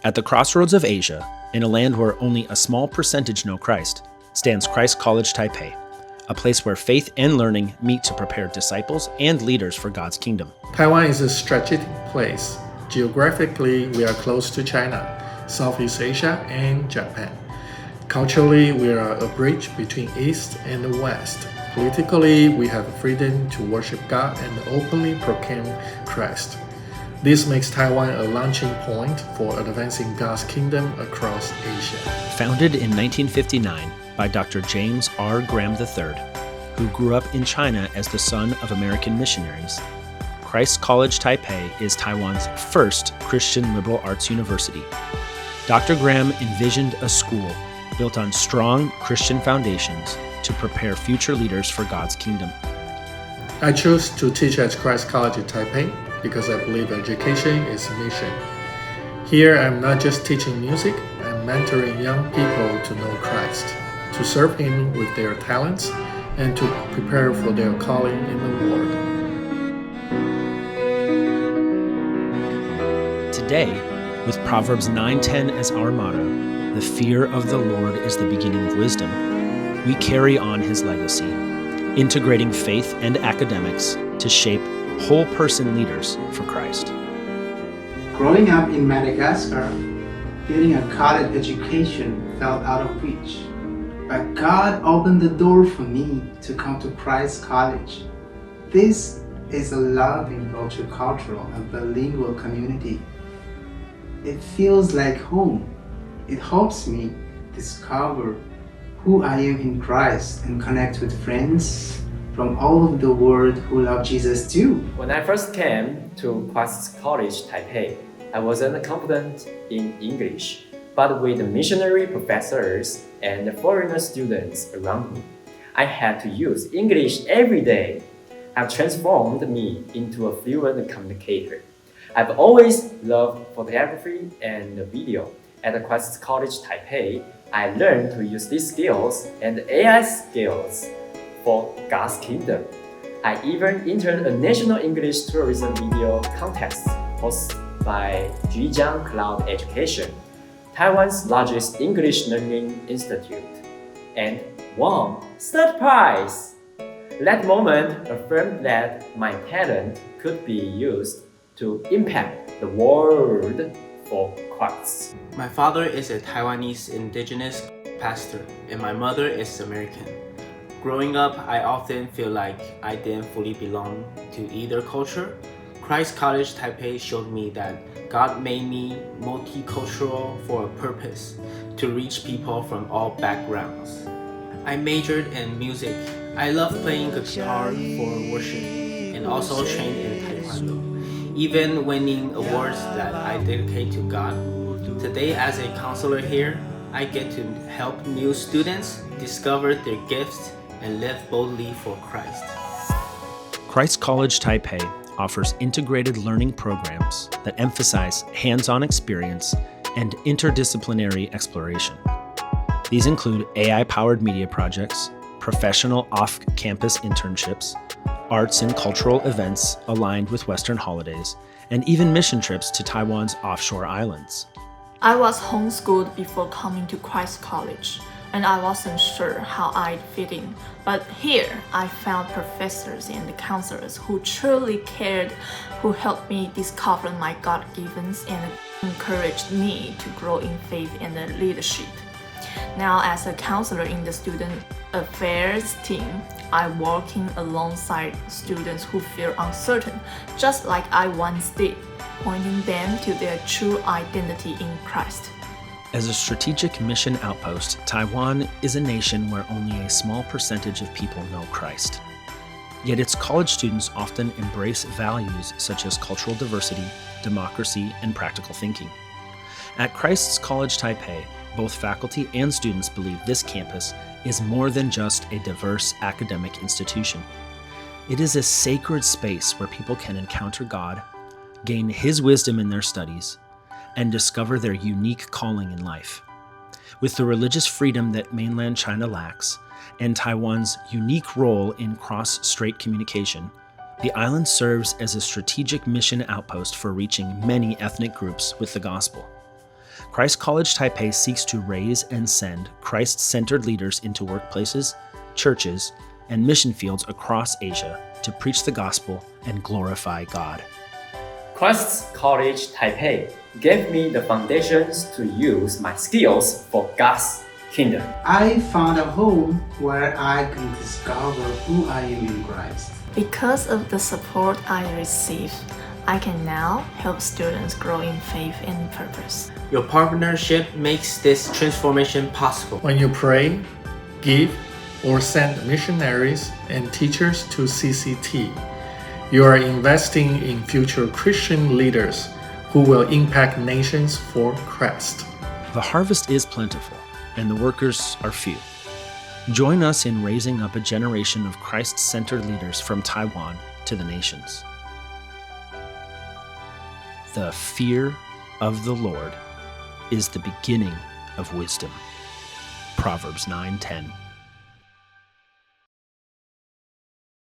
At the crossroads of Asia, in a land where only a small percentage know Christ, stands Christ College Taipei, a place where faith and learning meet to prepare disciples and leaders for God's kingdom. Taiwan is a strategic place. Geographically, we are close to China, Southeast Asia, and Japan. Culturally, we are a bridge between East and the West. Politically, we have freedom to worship God and openly proclaim Christ. This makes Taiwan a launching point for advancing God's kingdom across Asia. Founded in 1959 by Dr. James R. Graham III, who grew up in China as the son of American missionaries, Christ College Taipei is Taiwan's first Christian liberal arts university. Dr. Graham envisioned a school built on strong Christian foundations to prepare future leaders for God's kingdom. I chose to teach at Christ College in Taipei because I believe education is a mission. Here, I'm not just teaching music, I'm mentoring young people to know Christ, to serve Him with their talents, and to prepare for their calling in the world. Today, with Proverbs 9:10 as our motto, the fear of the Lord is the beginning of wisdom, we carry on His legacy, integrating faith and academics to shape whole-person leaders for Christ. Growing up in Madagascar, getting a college education felt out of reach. But God opened the door for me to come to Christ College. This is a loving multicultural and bilingual community. It feels like home. It helps me discover who I am in Christ and connect with friends from all over the world who love Jesus too. When I first came to Christ College Taipei, I wasn't confident in English, but with missionary professors and foreigner students around me, I had to use English every day. Have transformed me into a fluent communicator. I've always loved photography and video. At the Christ College Taipei, I learned to use these skills and AI skills for God's kingdom. I even entered a national English tourism video contest hosted by Zhejiang Cloud Education, Taiwan's largest English learning institute, and won third prize. That moment affirmed that my talent could be used to impact the world for Christ. My father is a Taiwanese indigenous pastor, and my mother is American. Growing up, I often feel like I didn't fully belong to either culture. Christ College Taipei showed me that God made me multicultural for a purpose, to reach people from all backgrounds. I majored in music. I love playing guitar for worship and also trained in Taekwondo, even winning awards that I dedicate to God. Today, as a counselor here, I get to help new students discover their gifts and live boldly for Christ. Christ College Taipei offers integrated learning programs that emphasize hands-on experience and interdisciplinary exploration. These include AI-powered media projects, professional off-campus internships, arts and cultural events aligned with Western holidays, and even mission trips to Taiwan's offshore islands. I was homeschooled before coming to Christ College, and I wasn't sure how I'd fit in. But here, I found professors and counselors who truly cared, who helped me discover my God-givens and encouraged me to grow in faith and leadership. Now, as a counselor in the student affairs team, I'm working alongside students who feel uncertain, just like I once did, pointing them to their true identity in Christ. As a strategic mission outpost, Taiwan is a nation where only a small percentage of people know Christ. Yet its college students often embrace values such as cultural diversity, democracy, and practical thinking. At Christ's College Taipei, both faculty and students believe this campus is more than just a diverse academic institution. It is a sacred space where people can encounter God, gain His wisdom in their studies, and discover their unique calling in life. With the religious freedom that mainland China lacks, and Taiwan's unique role in cross-strait communication, the island serves as a strategic mission outpost for reaching many ethnic groups with the gospel. Christ College Taipei seeks to raise and send Christ-centered leaders into workplaces, churches, and mission fields across Asia to preach the gospel and glorify God. Christ's College Taipei gave me the foundations to use my skills for God's kingdom. I found a home where I can discover who I am in Christ. Because of the support I receive, I can now help students grow in faith and purpose. Your partnership makes this transformation possible. When you pray, give, or send missionaries and teachers to CCT, you are investing in future Christian leaders who will impact nations for Christ. The harvest is plentiful, and the workers are few. Join us in raising up a generation of Christ-centered leaders from Taiwan to the nations. The fear of the Lord is the beginning of wisdom. Proverbs 9:10.